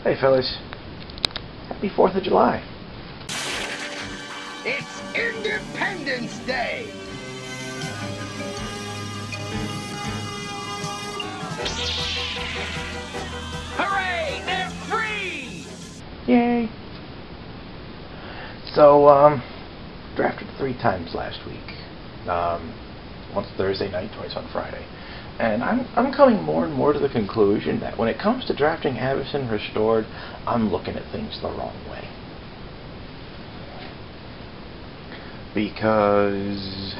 Hey fellas, happy 4th of July. It's Independence Day! Hooray! They're free! Yay! So, drafted 3 times last week. Once Thursday night, twice on Friday. And I'm coming more and more to the conclusion that when it comes to drafting Avacyn Restored, I'm looking at things the wrong way. Because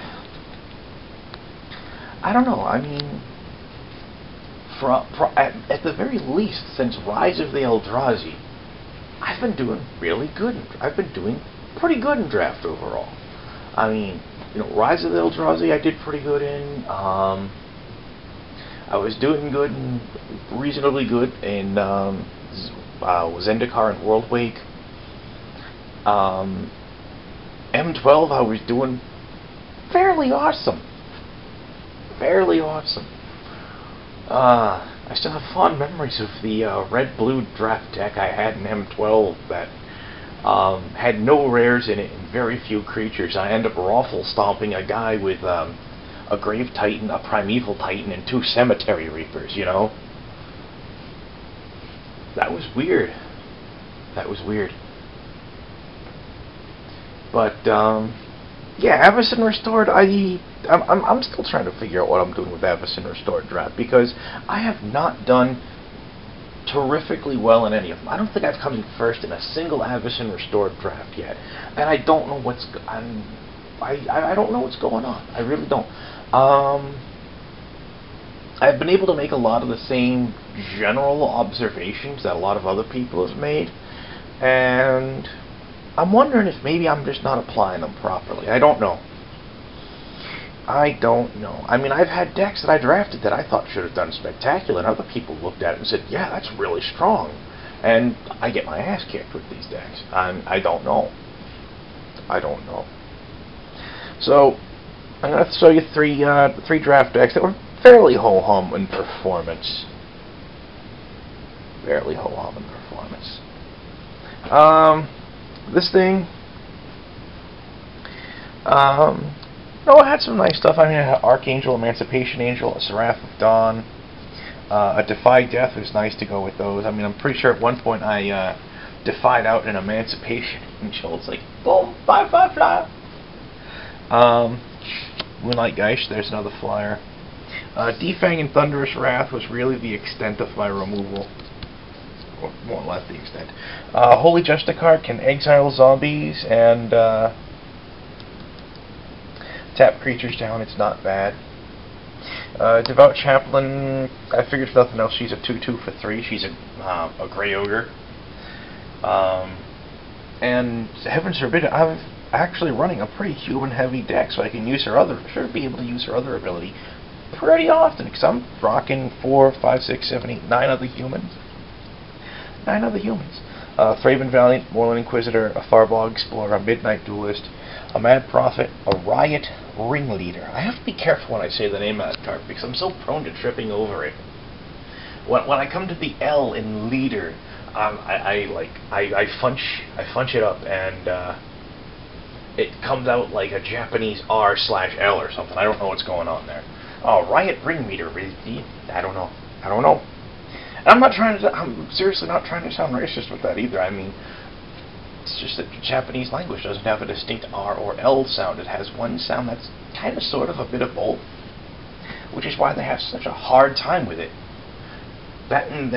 I don't know, I mean, at the very least, since Rise of the Eldrazi, I've been doing really good. I've been doing pretty good in draft overall. I mean, you know, Rise of the Eldrazi I did pretty good in. I was doing good and reasonably good in Zendikar and Worldwake. M12 I was doing fairly awesome. Fairly awesome. I still have fond memories of the red-blue draft deck I had in M12 that had no rares in it and very few creatures. I ended up raffle stomping a guy with a Grave Titan, a Primeval Titan, and 2 Cemetery Reapers, you know? That was weird. That was weird. But, yeah, Avacyn Restored, I'm still trying to figure out what I'm doing with Avacyn Restored draft, because I have not done terrifically well in any of them. I don't think I've come in first in a single Avacyn Restored draft yet, and I don't know what's I don't know what's going on. I really don't. I've been able to make a lot of the same general observations that a lot of other people have made, and I'm wondering if maybe I'm just not applying them properly. I don't know. I don't know. I mean, I've had decks that I drafted that I thought should have done spectacular, and other people looked at it and said, yeah, that's really strong. And I get my ass kicked with these decks. I don't know. I don't know. So, I'm going to show you three draft decks that were fairly ho-hum in performance. Fairly ho-hum in performance. This thing, no, it had some nice stuff. I mean, I had Archangel, Emancipation Angel, a Seraph of Dawn, a Defy Death was nice to go with those. I mean, I'm pretty sure at one point I defied out an Emancipation Angel. It's like, boom, fly, fly, fly. Moonlight Geist, there's another flyer. Defang and Thunderous Wrath was really the extent of my removal. Or more or less the extent. Holy Justicar can exile zombies and tap creatures down. It's not bad. Devout Chaplain, I figured if nothing else, she's a 2/2 for 3. She's a Grey Ogre. And heavens forbid, I'm actually running a pretty human-heavy deck, so I can use her should be able to use her other ability pretty often, because I'm rocking 4, 5, 6, 7, 8, 9 other humans. 9 other humans. Thraben Valiant, Moorland Inquisitor, a Farbog Explorer, a Midnight Duelist, a Mad Prophet, a Riot Ringleader. I have to be careful when I say the name of that card because I'm so prone to tripping over it. When I come to the L in Leader, I funch it up and it comes out like a Japanese R/L or something. I don't know what's going on there. Oh, Riot Ringleader. I don't know. I don't know. I'm seriously not trying to sound racist with that either. I mean, it's just that the Japanese language doesn't have a distinct R or L sound. It has one sound that's kind of sort of a bit of both, which is why they have such a hard time with it. That in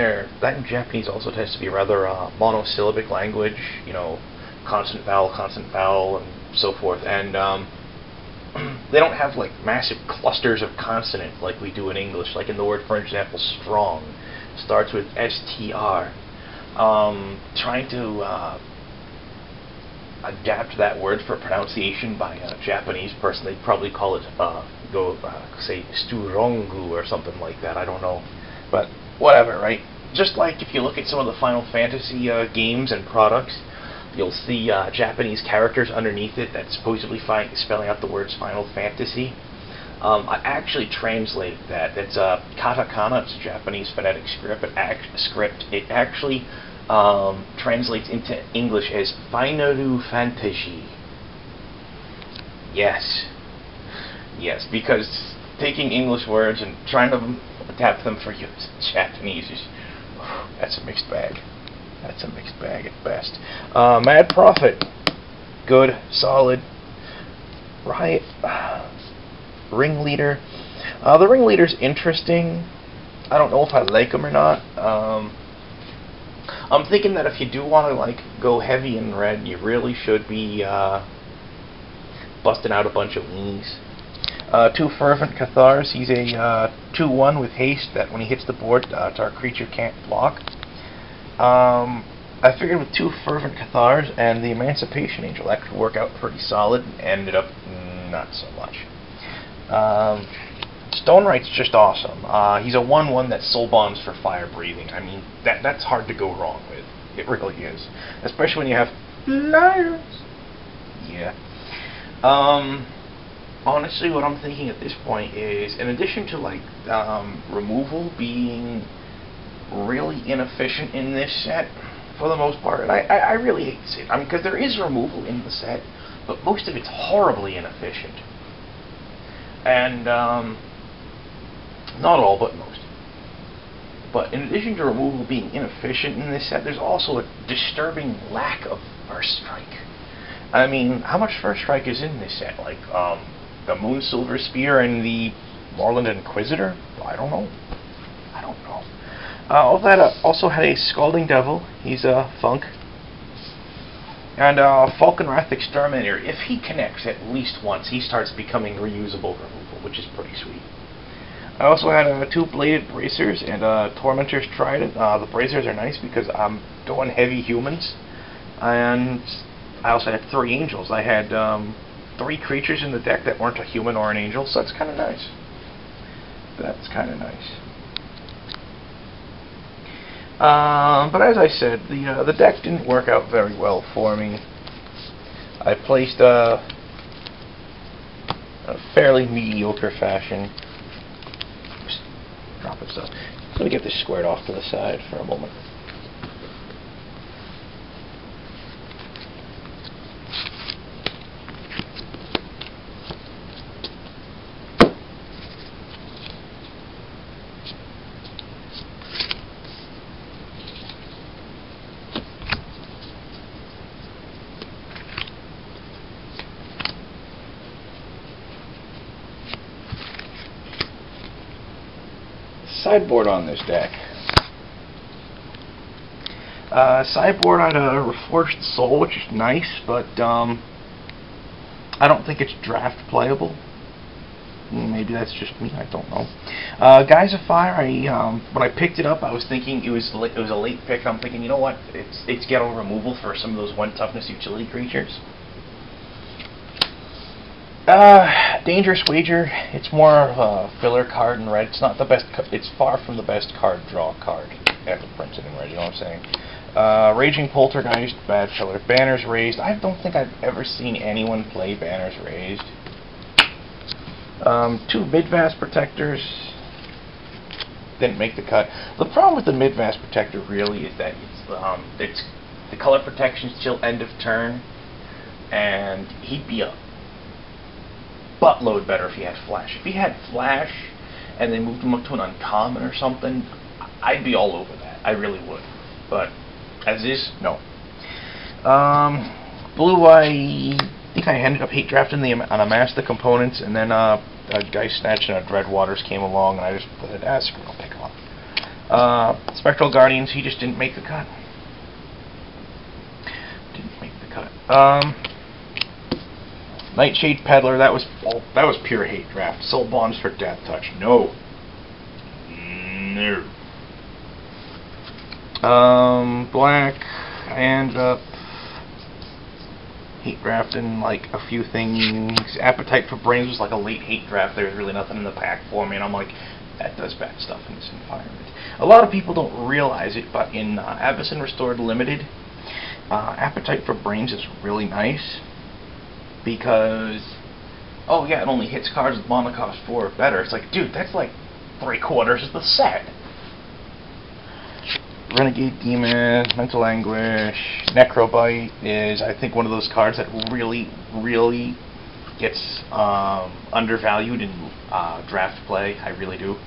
Japanese also tends to be rather monosyllabic language, you know, consonant vowel, and so forth. And they don't have like massive clusters of consonants like we do in English. Like in the word, for example, strong starts with STR. Trying to adapt that word for pronunciation by a Japanese person, they'd probably call it say Sturongu or something like that. I don't know, but whatever, right? Just like if you look at some of the Final Fantasy games and products, you'll see Japanese characters underneath it that supposedly spelling out the words Final Fantasy. I actually translated that. It's katakana. It's a Japanese phonetic script. It actually translates into English as Final Fantasy. Yes. Yes, because taking English words and trying to adapt them for Japanese is, that's a mixed bag. That's a mixed bag at best. Mad Prophet. Good, solid. Riot. Ringleader. The Ringleader's interesting. I don't know if I like him or not. I'm thinking that if you do want to like go heavy in red, you really should be busting out a bunch of weenies. 2 Fervent Cathars. He's a 2/1 with haste that when he hits the board, our creature can't block. I figured with 2 Fervent Cathars and the Emancipation Angel, that could work out pretty solid. Ended up not so much. Stone Right's just awesome. He's a 1/1 that soul bonds for fire breathing. I mean, that's hard to go wrong with. It really is. Especially when you have liars. Yeah. Honestly, what I'm thinking at this point is, in addition to like removal being really inefficient in this set, for the most part, and I really hate to say it, because there is removal in the set, but most of it's horribly inefficient. And not all, but most. But in addition to removal being inefficient in this set, there's also a disturbing lack of first strike. I mean, how much first strike is in this set? Like the Moon Silver Spear and the Moreland Inquisitor? I don't know. I don't know. All that also had a Scalding Devil. He's a Funk. And Falconwrath Exterminator. If he connects at least once, he starts becoming reusable removal, which is pretty sweet. I also had 2 Bladed Bracers and Tormentor's Trident. The Bracers are nice because I'm doing heavy humans. And I also had 3 Angels. I had 3 creatures in the deck that weren't a human or an angel, so that's kind of nice. That's kind of nice. But as I said, the deck didn't work out very well for me. I placed a fairly mediocre fashion. Just dropping stuff. Let me get this squared off to the side for a moment. Sideboard on this deck. Sideboard had a Reforged Soul, which is nice, but I don't think it's draft playable. Maybe that's just me. I don't know. Guys of Fire. When I picked it up, I was thinking it was a late pick. I'm thinking, you know what? It's ghetto removal for some of those 1 toughness utility creatures. Dangerous Wager. It's more of a filler card in red. It's not the best. It's far from the best card draw card ever printed in red. You know what I'm saying? Raging Poltergeist, bad filler. Banners Raised. I don't think I've ever seen anyone play Banners Raised. 2 Midvast Protectors. Didn't make the cut. The problem with the Midvast Protector really is that it's the color protection till end of turn, and he'd be a buttload better if he had Flash. If he had Flash and they moved him up to an uncommon or something, I'd be all over that. I really would. But as is, no. Blue, I think I ended up hate drafting the Unamass the components, and then a guy snatching a Dreadwaters came along, and I just said, screw it, I'll pick him up. Spectral Guardians, he just didn't make the cut. Didn't make the cut. Nightshade Peddler, that was pure hate draft. Soul Bonds for Death Touch. No. No. Black, I ended up hate drafting like a few things. Appetite for Brains was like a late hate draft. There was really nothing in the pack for me, and I'm like, that does bad stuff in this environment. A lot of people don't realize it, but in Avacyn Restored Limited, Appetite for Brains is really nice. Because, oh yeah, it only hits cards with mana cost 4 or better. It's like, dude, that's like 3/4 of the set. Renegade Demon, Mental Anguish, Necrobite is, I think, one of those cards that really, really gets undervalued in draft play. I really do.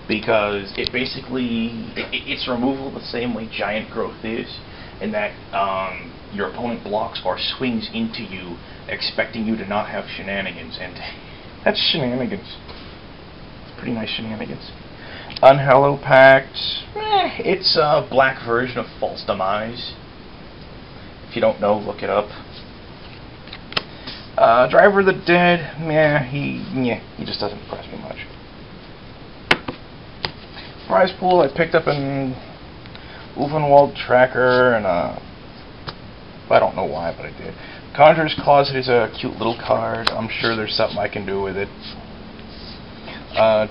Because it basically, it's removal the same way Giant Growth is, in that your opponent blocks or swings into you, expecting you to not have shenanigans, and that's shenanigans. Pretty nice shenanigans. Unhallowed Pact, it's a black version of False Demise. If you don't know, look it up. Driver of the Dead, he just doesn't impress me much. Prize pool, I picked up an Uvenwald Tracker, and I don't know why, but I did. Conjurer's Closet is a cute little card. I'm sure there's something I can do with it.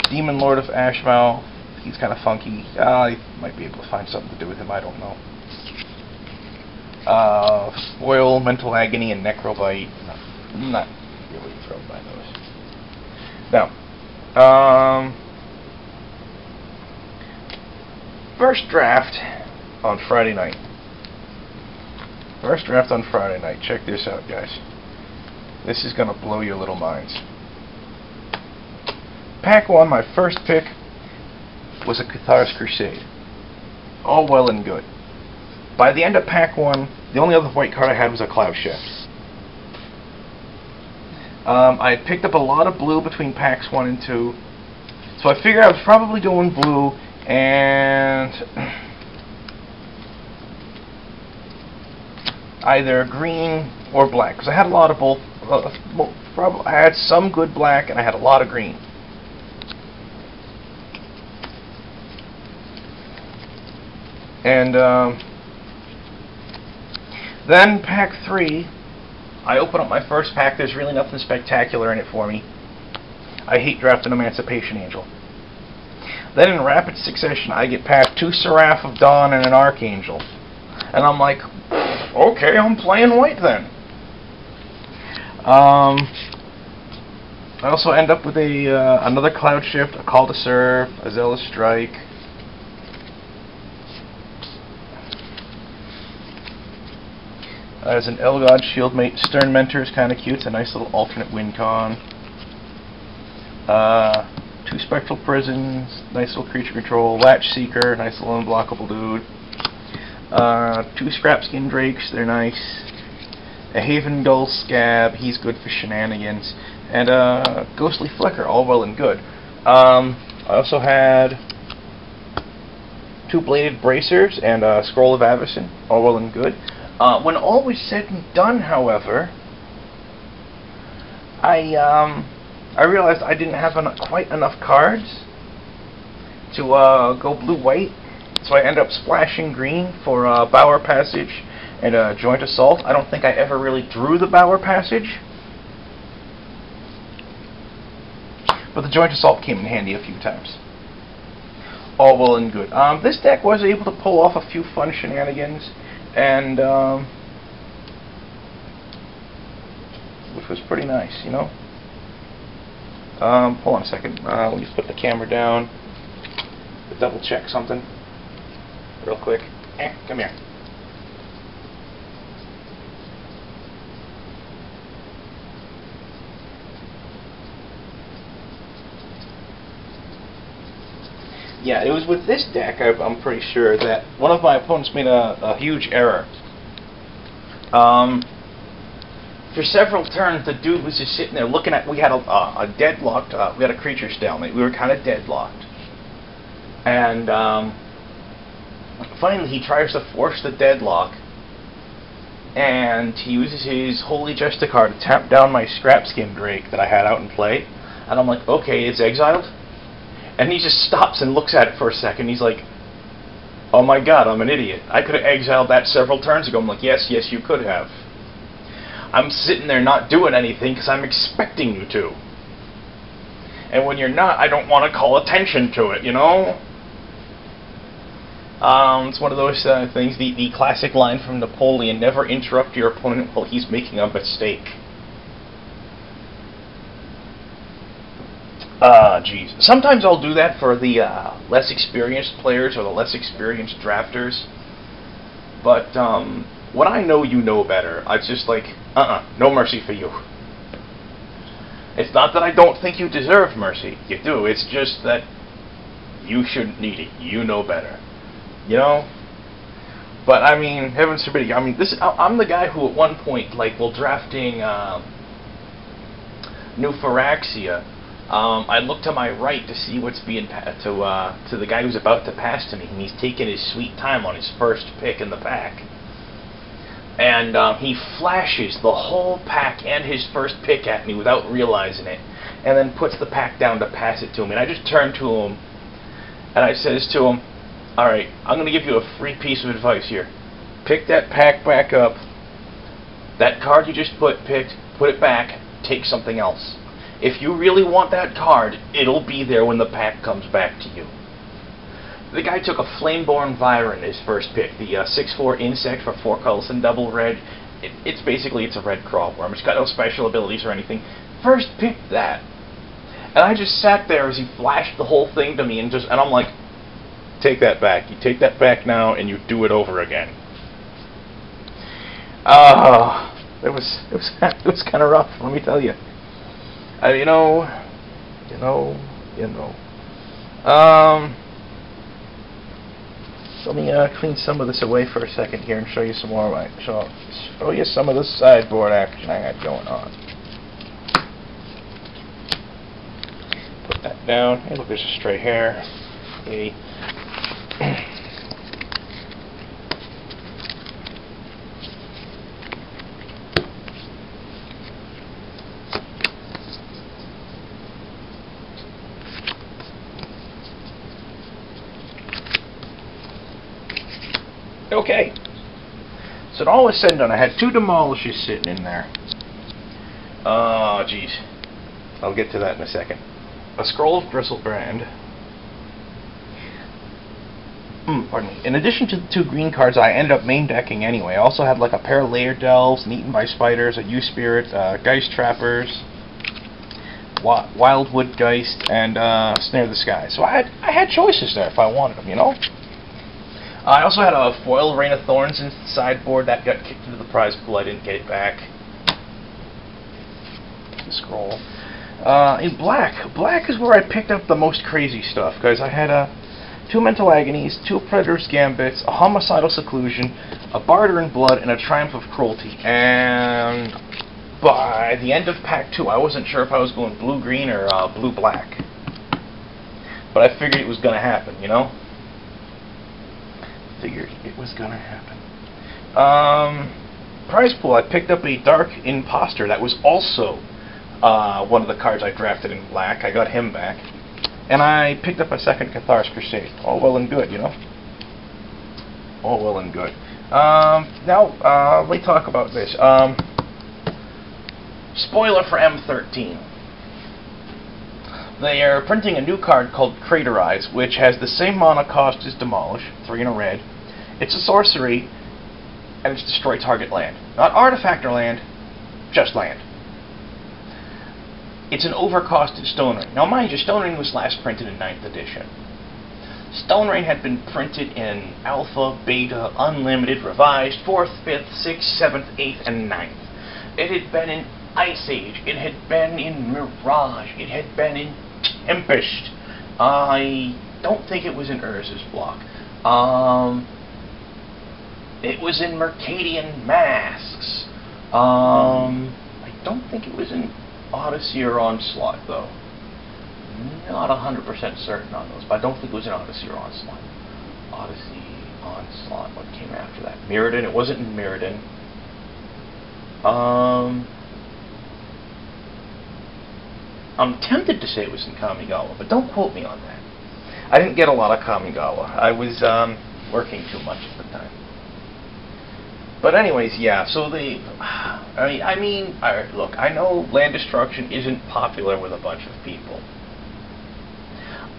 Demon Lord of Ashmouth, he's kind of funky. I might be able to find something to do with him, I don't know. Foil, Mental Agony, and Necrobite. Not really thrilled by those. Now, first draft on Friday night. First draft on Friday night. Check this out, guys. This is going to blow your little minds. Pack 1, my first pick was a Cathar's Crusade. All well and good. By the end of Pack 1, the only other white card I had was a Cloud Chef. I had picked up a lot of blue between Packs 1 and 2, so I figured I was probably doing blue, and either green or black, because I had a lot of both. I had some good black, and I had a lot of green. And then Pack 3, I open up my first pack. There's really nothing spectacular in it for me. I hate drafting Emancipation Angel. Then in rapid succession, I get Pack 2 Seraph of Dawn and an Archangel. And I'm like, okay, I'm playing white then. I also end up with another Cloud Shift, a Call to Serve, a Zealous Strike. As an Elgod Shieldmate, Stern Mentor is kind of cute. It's a nice little alternate win con. 2 Spectral Prisons, nice little creature control. Latch Seeker, nice little unblockable dude. 2 Scrapskin Drakes, they're nice. A Haven Gull Scab, he's good for shenanigans. And Ghostly Flicker, all well and good. I also had 2 Bladed Bracers and a Scroll of Avacyn, all well and good. When all was said and done, however, I realized I didn't have quite enough cards to go blue-white, so I ended up splashing green for Bower Passage and Joint Assault. I don't think I ever really drew the Bower Passage, but the Joint Assault came in handy a few times. All well and good. This deck was able to pull off a few fun shenanigans, and which was pretty nice, you know. Hold on a second. Let me just put the camera down to double check something real quick. Come here. Yeah, it was with this deck, I'm pretty sure, that one of my opponents made a huge error. For several turns, the dude was just sitting there looking at... We had a deadlocked... we had a creature stalemate. We were kind of deadlocked. And finally, he tries to force the deadlock. And he uses his Holy Jester card to tap down my Scrapskin Drake that I had out in play. And I'm like, okay, it's exiled. And he just stops and looks at it for a second. He's like, oh my god, I'm an idiot. I could have exiled that several turns ago. I'm like, yes, you could have. I'm sitting there not doing anything because I'm expecting you to. And when you're not, I don't want to call attention to it, you know? It's one of those things, the classic line from Napoleon, never interrupt your opponent while he's making a mistake. Geez. Sometimes I'll do that for the less experienced players or the less experienced drafters. But when I know you know better, I'm just like, no mercy for you. It's not that I don't think you deserve mercy. You do. It's just that you shouldn't need it. You know better. You know? But, I mean, heavens forbid. I mean, I'm the guy who at one point, like, while drafting New Pharaxia, I look to my right to see what's being to the guy who's about to pass to me, and he's taking his sweet time on his first pick in the pack. And he flashes the whole pack and his first pick at me without realizing it, and then puts the pack down to pass it to me. And I just turn to him, and I says to him, "Alright, I'm going to give you a free piece of advice here. Pick that pack back up. That card you just picked, put it back, take something else. If you really want that card, it'll be there when the pack comes back to you." The guy took a Flameborn Viren his first pick, the 6/4 insect for 4 colors and double red. It's a red crawworm. It's got no special abilities or anything. First picked that. And I just sat there as he flashed the whole thing to me, and I'm like, take that back. You take that back now, and you do it over again. It was kind of rough, let me tell you. You know. Let me clean some of this away for a second here and show you some more. Show you some of the sideboard action I got going on. Put that down. Hey, look, there's a stray hair. Okay. Okay, so all was said and done, I had 2 Demolishers sitting in there. Oh, geez. I'll get to that in a second. A Scroll of Bristlebrand. Pardon me. In addition to the 2 green cards I ended up main decking anyway, I also had like a pair of Layer Delves, an Eaten by Spiders, a U-Spirit, Geist Trappers, Wildwood Geist, and Snare the Sky. So I had choices there if I wanted them, you know? I also had a foil Rain of Thorns in the sideboard that got kicked into the prize pool. I didn't get it back. The scroll. In black is where I picked up the most crazy stuff, guys. I had 2 Mental Agonies, 2 Predator's Gambits, a Homicidal Seclusion, a Barter in Blood, and a Triumph of Cruelty. And by the end of pack 2, I wasn't sure if I was going blue-green or blue-black. But I figured it was going to happen, you know? Figured it was gonna happen. Prize pool, I picked up a Dark Imposter that was also one of the cards I drafted in black. I got him back. And I picked up a second Cathar's Crusade. All well and good, you know? All well and good. Now, let me talk about this. Spoiler for M13. They are printing a new card called Craterize, which has the same mana cost as Demolish, 3 and a red. It's a sorcery, and it's destroy target land. Not artifact or land, just land. It's an overcosted Stone Ring. Now mind you, Stone Ring was last printed in 9th edition. Stone Ring had been printed in Alpha, Beta, Unlimited, Revised, 4th, 5th, 6th, 7th, 8th, and 9th. It had been in Ice Age, it had been in Mirage, it had been in Tempest. I don't think it was in Urza's block. It was in Mercadian Masks. I don't think it was in Odyssey or Onslaught, though. Not 100% certain on those, but I don't think it was in Odyssey or Onslaught. Odyssey, Onslaught, what came after that? Mirrodin, it wasn't in Mirrodin. I'm tempted to say it was in Kamigawa, but don't quote me on that. I didn't get a lot of Kamigawa. I was working too much at the time. But anyways, yeah, so I mean, look, I know land destruction isn't popular with a bunch of people.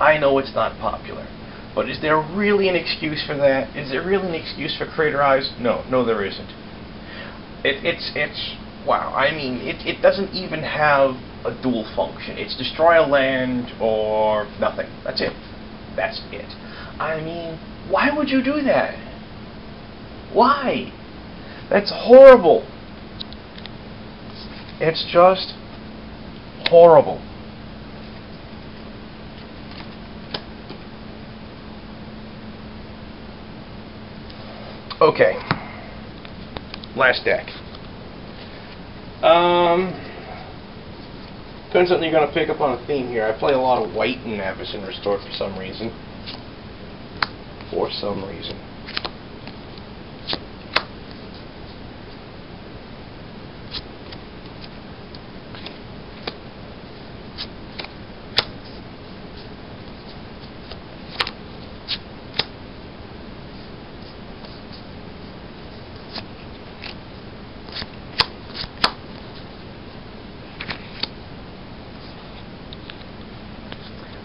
I know it's not popular. But is there really an excuse for that? Is there really an excuse for Craterize? No, there isn't. wow, I mean, it doesn't even have a dual function. It's destroy a land or nothing. That's it. That's it. I mean, why would you do that? Why? That's horrible. It's just horrible. Okay. Last deck. Depends on you're going to pick up on a theme here. I play a lot of white in Avacyn Restored for some reason. For some reason.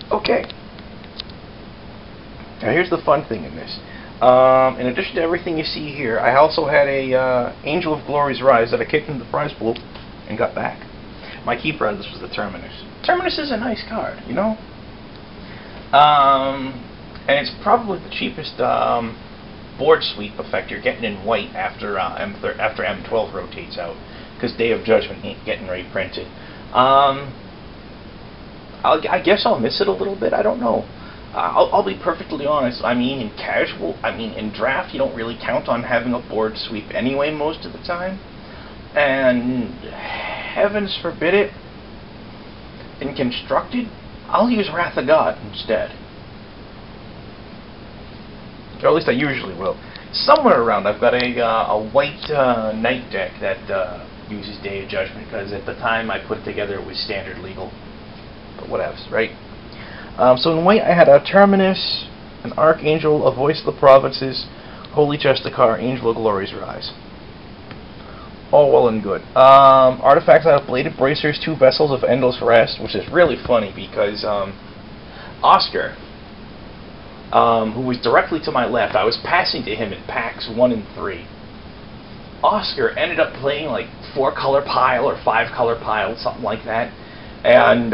Okay. Now here's the fun thing in this. In addition to everything you see here, I also had a Angel of Glory's Rise that I kicked into the prize pool and got back. My keeper on this was the Terminus. Terminus is a nice card, you know? And it's probably the cheapest board sweep effect you're getting in white after M12 rotates out, because Day of Judgment ain't getting reprinted. I guess I'll miss it a little bit. I don't know. I'll be perfectly honest. I mean, in draft, you don't really count on having a board sweep anyway most of the time. And heavens forbid it, in constructed, I'll use Wrath of God instead. Or at least I usually will. Somewhere around, I've got a white knight deck that uses Day of Judgment, because at the time I put it together, it was standard legal. But whatevs, right? So in white, I had a Terminus, an Archangel, a Voice of the Provinces, Holy Justicar, Angel of Glory's Rise. All well and good. Artifacts, I have Bladed Bracers, 2 Vessels of Endless Rest, which is really funny because Oscar, who was directly to my left, I was passing to him in packs 1 and 3. Oscar ended up playing like 4-color pile or 5-color pile, something like that. And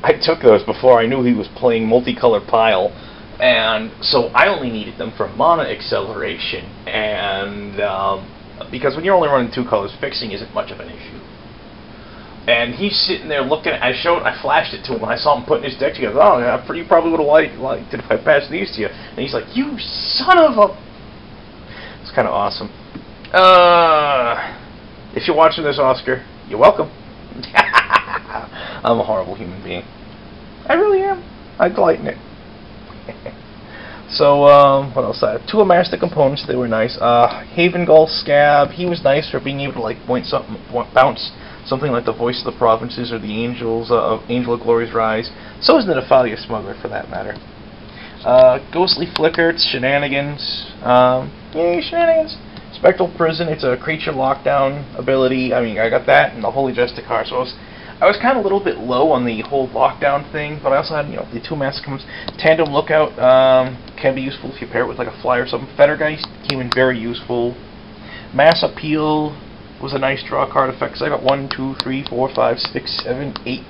I took those before I knew he was playing multicolor pile, and so I only needed them for mana acceleration, and because when you're only running 2 colors, fixing isn't much of an issue. And he's sitting there looking at, I flashed it to him when I saw him putting his deck together. Oh, yeah, you probably would have liked it if I passed these to you. And he's like, you son of a... It's kind of awesome. If you're watching this, Oscar, you're welcome. I'm a horrible human being. I really am. I delight in it. So, what else? 2 Master Components, they were nice. Haven Gull Scab, he was nice for being able to like bounce something like the Voice of the Provinces or the Angel of Glory's Rise. So is the Nephalia Smuggler, for that matter. Ghostly Flicker, it's shenanigans. Yay, shenanigans. Spectral Prison, it's a creature lockdown ability. I mean, I got that and the Holy Justicar, so I was kind of a little bit low on the whole lockdown thing, but I also had, you know, the 2 Master Components. Tandem Lookout can be useful if you pair it with like a flyer or something. Fettergeist came in very useful. Mass Appeal was a nice draw card effect, because I got 1, 2, 3, 4, 5, 6, 7, 8,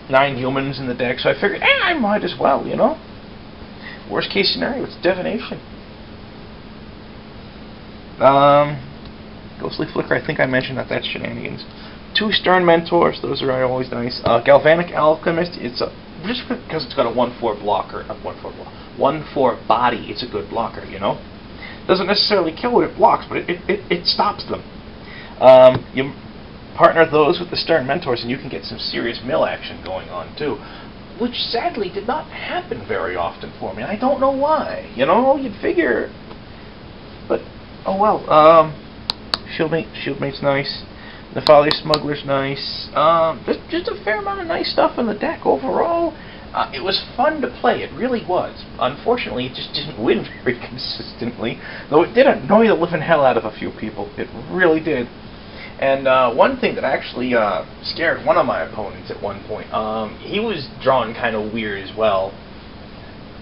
9 humans in the deck, so I figured, I might as well, you know? Worst case scenario, it's Divination. Ghostly Flicker, I think I mentioned that's shenanigans. 2 Stern Mentors, those are always nice. Galvanic Alchemist, it's just because it's got a 1/4 blocker, 1/4 body, it's a good blocker, you know? Doesn't necessarily kill what it blocks, but it stops them. You partner those with the Stern Mentors and you can get some serious mill action going on too, which sadly did not happen very often for me. I don't know why, you know? You'd figure, but oh well. Shieldmate's nice. Nephalia Smuggler's nice. Just a fair amount of nice stuff in the deck overall. It was fun to play, it really was. Unfortunately, it just didn't win very consistently, though it did annoy the living hell out of a few people. It really did. And one thing that actually scared one of my opponents at one point, he was drawn kind of weird as well.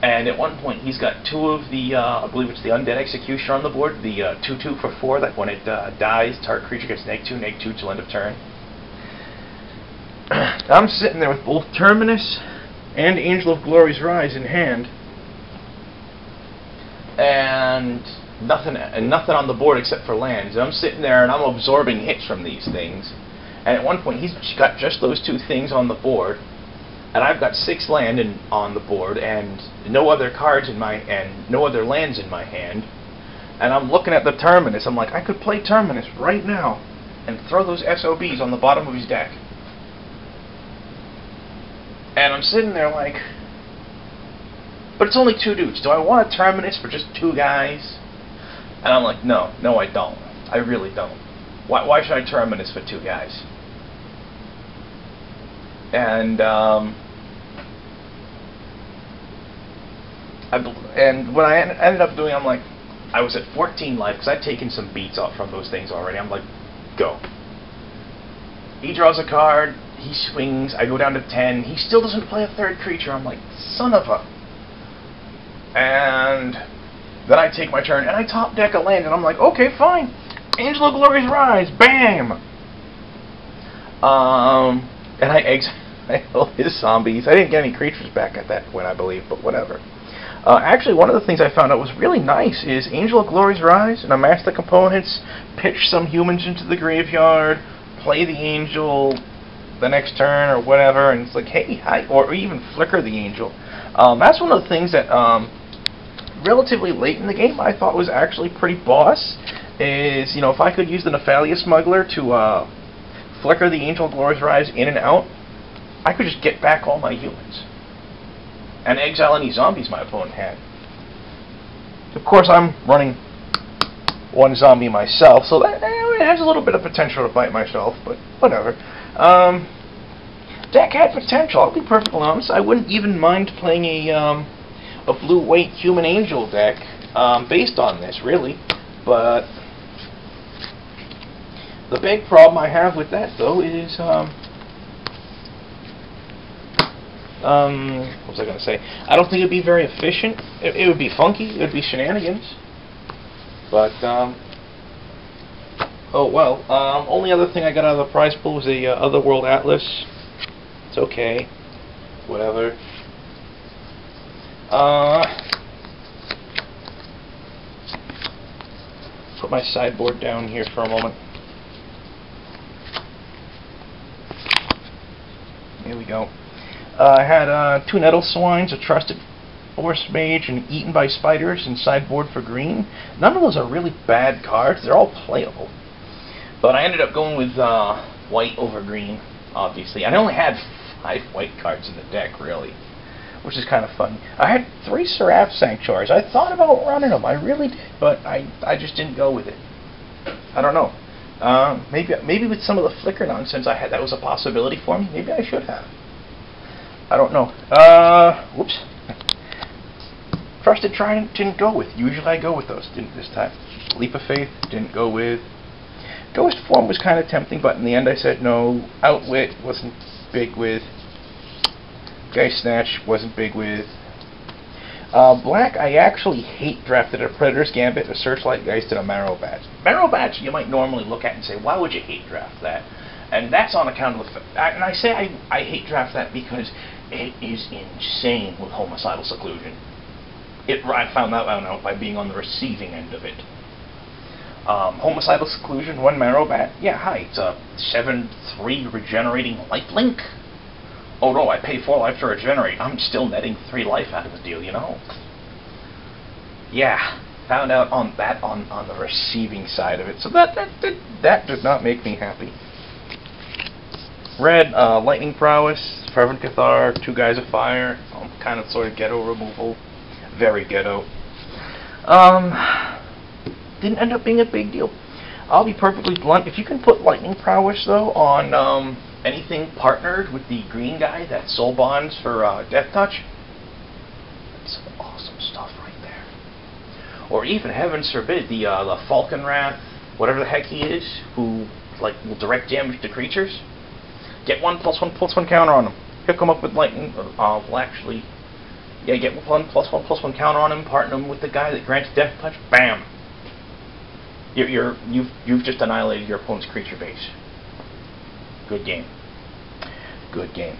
And at one point, he's got two of the, I believe it's the Undead Executioner on the board, the 2/2 for 4, that when it dies, target creature gets -2/-2 till end of turn. I'm sitting there with both Terminus and Angel of Glory's Rise in hand, and nothing on the board except for lands. And I'm sitting there and I'm absorbing hits from these things. And at one point, he's got just those two things on the board, and I've got 6 land on the board, and no other cards in my no other lands in my hand. And I'm looking at the Terminus. I'm like, I could play Terminus right now and throw those SOBs on the bottom of his deck. And I'm sitting there like, but it's only 2 dudes. Do I want a Terminus for just 2 guys? And I'm like, no, I don't. I really don't. Why should I Terminus for 2 guys? And what I ended up doing, I'm like, I was at 14 life because I'd taken some beats off from those things already. I'm like, go. He draws a card. He swings. I go down to 10. He still doesn't play a 3rd creature. I'm like, son of a. And then I take my turn and I top deck a land, and I'm like, okay, fine. Angel of Glory's Rise. Bam. And I exile his zombies. I didn't get any creatures back at that point, I believe, but whatever. Actually, one of the things I found out was really nice is Angel of Glory's Rise, and amass the components, pitch some humans into the graveyard, play the angel the next turn or whatever, and it's like, hey, hi, or even flicker the angel. That's one of the things that relatively late in the game I thought was actually pretty boss, is, you know, if I could use the Nephalia Smuggler to flicker the Angel of Glory's Rise in and out, I could just get back all my humans and exile any zombies my opponent had. Of course, I'm running 1 zombie myself, so that it has a little bit of potential to bite myself, but whatever. Deck had potential, I'll be perfectly honest. I wouldn't even mind playing a blue-white human angel deck based on this, really. But the big problem I have with that, though, is what was I going to say? I don't think it'd be very efficient. It would be funky. It would be shenanigans. But oh well. Only other thing I got out of the prize pool was the Otherworld Atlas. It's okay. Whatever. Put my sideboard down here for a moment. Here we go. I had 2 Nettle Swines, a Trusted Force Mage, and Eaten by Spiders in sideboard for green. None of those are really bad cards. They're all playable. But I ended up going with white over green, obviously. And I only had 5 white cards in the deck, really, which is kind of fun. I had 3 Seraph Sanctuaries. I thought about running them. I really did, but I just didn't go with it. I don't know. Maybe with some of the flicker nonsense I had, that was a possibility for me. Maybe I should have. I don't know. Whoops. Trusted Trident didn't go with. Usually I go with those. Didn't this time. Leap of Faith didn't go with. Ghost Form was kind of tempting, but in the end I said no. Outwit wasn't big with. Geist Snatch wasn't big with. Black, I actually hate drafted a Predator's Gambit, a Searchlight Geist, and a Marrow Batch. Marrow Batch you might normally look at and say, why would you hate draft that? And that's on account of the fact, and I say I hate draft that because it is insane with Homicidal Seclusion. I found that out by being on the receiving end of it. Homicidal Seclusion, 1 Marrow Bat. Yeah, hi, it's a 7/3 regenerating lifelink. Oh no, I pay 4 life to regenerate. I'm still netting 3 life out of the deal, you know. Yeah, found out on that on the receiving side of it. So that did not make me happy. Red, Lightning Prowess, Fervent Cathar, 2 Guys of Fire, kind of sort of ghetto removal. Very ghetto. Didn't end up being a big deal. I'll be perfectly blunt. If you can put Lightning Prowess, though, on anything partnered with the green guy that soul bonds for Death Touch, that's some awesome stuff right there. Or even, heavens forbid, the Falcon Wrath, whatever the heck he is, who will direct damage to creatures. Get 1/+1/+1 counter on him. He'll come up with lightning. Well, actually, Yeah, get +1/+1/+1 counter on him, partner him with the guy that grants Death Punch. Bam! You've just annihilated your opponent's creature base. Good game. Good game.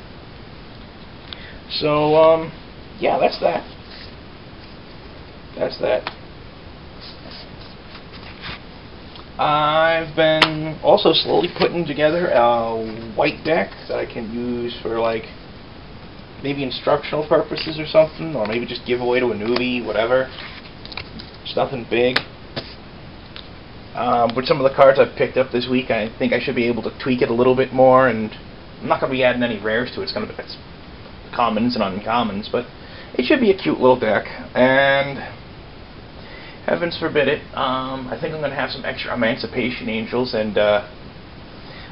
So yeah, that's that. That's that. I've been also slowly putting together a white deck that I can use for like maybe instructional purposes or something, or maybe just give away to a newbie, whatever. It's nothing big. With some of the cards I've picked up this week, I think I should be able to tweak it a little bit more, and I'm not going to be adding any rares to it. It's going to be commons and uncommons, but it should be a cute little deck, and heavens forbid it, I think I'm going to have some extra Emancipation Angels, and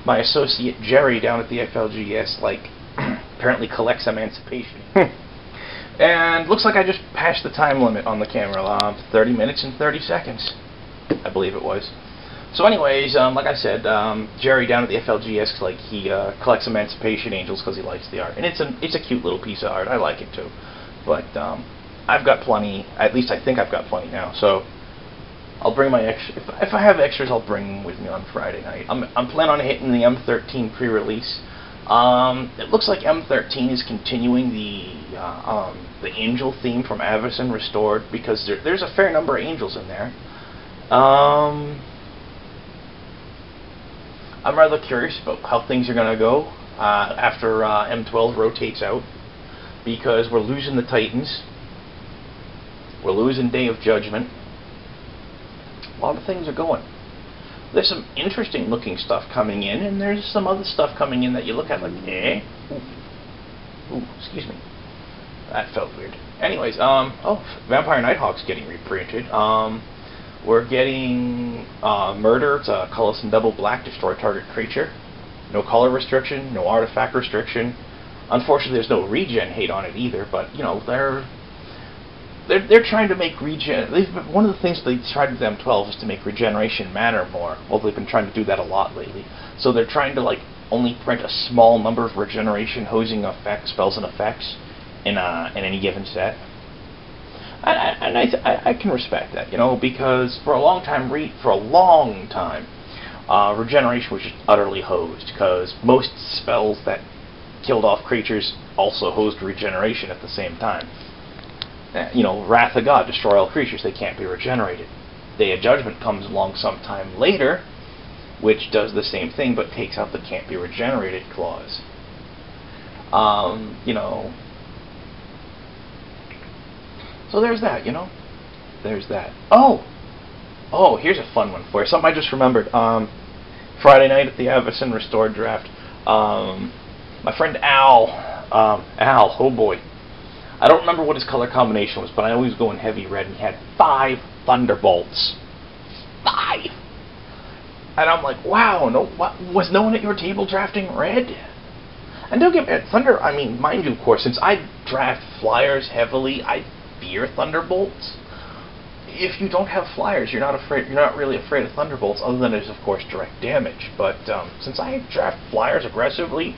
my associate Jerry down at the FLGS, like, apparently collects Emancipation. And looks like I just passed the time limit on the camera, 30 minutes and 30 seconds, I believe it was. So anyways, like I said, Jerry down at the FLGS, like, he collects Emancipation Angels because he likes the art, and it's a cute little piece of art. I like it too, but I've got plenty. At least I think I've got plenty now. So I'll bring my extra. If I have extras, I'll bring them with me on Friday night. I'm planning on hitting the M13 pre-release. It looks like M13 is continuing the angel theme from Avacyn Restored, because there's a fair number of angels in there. I'm rather curious about how things are going to go after M12 rotates out, because we're losing the Titans, we're losing Day of Judgment. A lot of things are going. There's some interesting looking stuff coming in, and there's some other stuff coming in that you look at like, eh? Ooh, excuse me. That felt weird. Anyways, oh, Vampire Nighthawk's getting reprinted. We're getting Murder. It's a colorless and double black, destroy target creature. No color restriction, no artifact restriction. Unfortunately, there's no regen hate on it either, but, you know, they're trying to make regen. One of the things they tried with M12 is to make regeneration matter more. Well, they've been trying to do that a lot lately. So they're trying to, like, only print a small number of regeneration hosing effects, spells and effects in any given set. And I can respect that, you know, because for a long time, regeneration was just utterly hosed, because most spells that killed off creatures also hosed regeneration at the same time. You know, Wrath of God, destroy all creatures, they can't be regenerated. Day of Judgment comes along sometime later, which does the same thing, but takes out the can't be regenerated clause. You know, so there's that, you know. There's that. Oh, here's a fun one for you. Something I just remembered. Friday night at the Avacyn Restored draft, my friend Al, oh boy. I don't remember what his color combination was, but I know he was going heavy red, and he had 5 Thunderbolts. 5! And I'm like, wow, was no one at your table drafting red? And don't get me Thunder, I mean, mind you, of course, since I draft flyers heavily, I fear Thunderbolts. If you don't have flyers, you're not really afraid of Thunderbolts, other than it's, of course, direct damage. But since I draft flyers aggressively,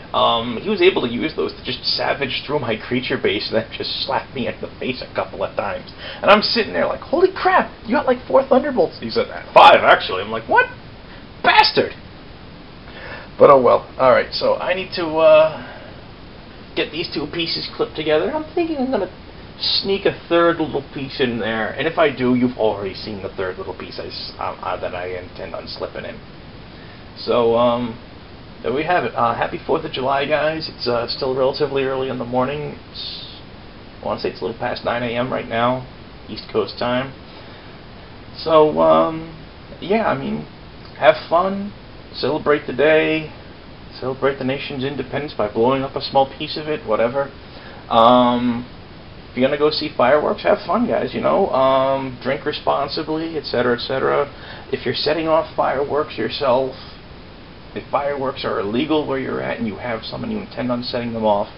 he was able to use those to just savage through my creature base and then just slap me in the face a couple of times. And I'm sitting there like, holy crap, you got like 4 Thunderbolts. He said, 5 actually. I'm like, what? Bastard! But oh well. Alright, so I need to get these 2 pieces clipped together. I'm thinking I'm going to sneak a 3rd little piece in there. And if I do, you've already seen the 3rd little piece that I intend on slipping in. So, there we have it. Happy 4th of July, guys. It's still relatively early in the morning. I want to say it's a little past 9 a.m. right now, East Coast time. So, yeah, I mean, have fun, celebrate the day, celebrate the nation's independence by blowing up a small piece of it, whatever. If you're going to go see fireworks, have fun, guys, you know. Drink responsibly, etc., etc. If you're setting off fireworks yourself, if fireworks are illegal where you're at and you have someone you intend on setting them off,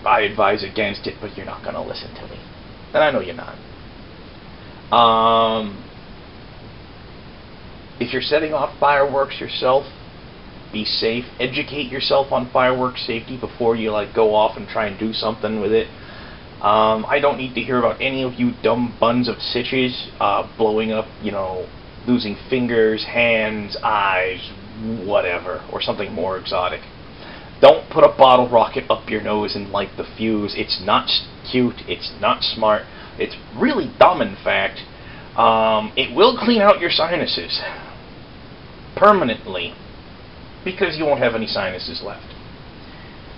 I advise against it, but you're not going to listen to me. And I know you're not. If you're setting off fireworks yourself, be safe. Educate yourself on fireworks safety before you like go off and try and do something with it. I don't need to hear about any of you dumb buns of sitches blowing up, you know, losing fingers, hands, eyes, whatever, or something more exotic. Don't put a bottle rocket up your nose and light the fuse. It's not cute, it's not smart, it's really dumb, in fact. It will clean out your sinuses permanently, because you won't have any sinuses left.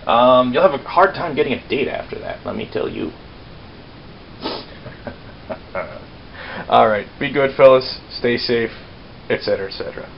You'll have a hard time getting a date after that, let me tell you. Alright, be good, fellas, stay safe, etc., etc.